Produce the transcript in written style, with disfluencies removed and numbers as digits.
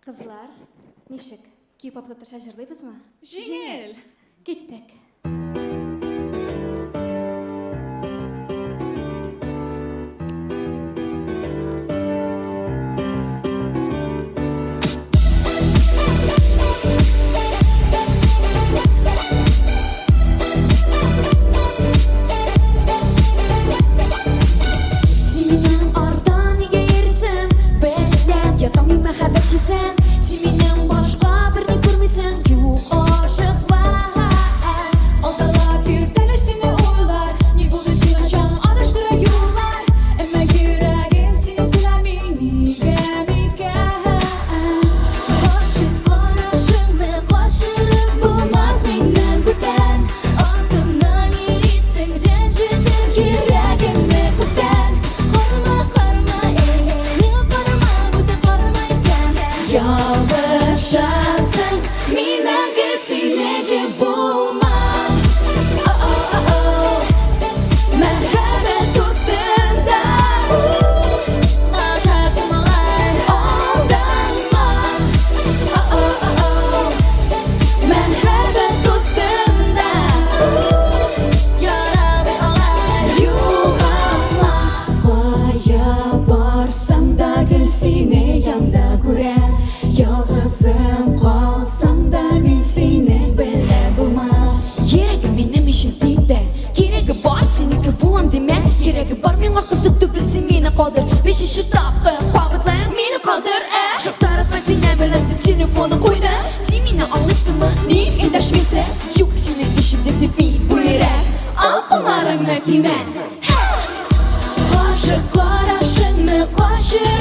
Kızlar, nişik? K-pop'ta şaşırdıyız mı? Жеңіл. Gittik. Senin ardan nege yersin Beklep yatamay mehabet yesen Senin başka birini görmesen Yok aşık var Aldalap yürteler seni oylar. Ne buldu sen aşan adıştıra yollar. Emme yüreğim seni dilemin. Nige. Aşıklar aşığını kaçırıp bulmaz senden biten Aklımdan yerisin rencitip yüreğimle kutan Karma ne karma bu da karmayken Yalvarışarsın minen kesinlikle bulmam Merhamet tuttığında Açarsın olay aldanma Merhamet tuttığında Yaralı olay yuhanma Kaya varsam da gül seni yanda gören Yalğızım kalsam da men seni bile bulmam Keregi benim işim deyip de Keregi var seniki bulam deme Keregi var men arkası tügülsün meni kaldır Beş işi takı kabıtla meni kaldır Çok tarafak dinle belirtip telefonu koydu Sen meni alırsın mı? Ne endeşmesi? Yok senin işim deyip mi bu yürek Al kullarını kime Aşıklar aşığını kaçır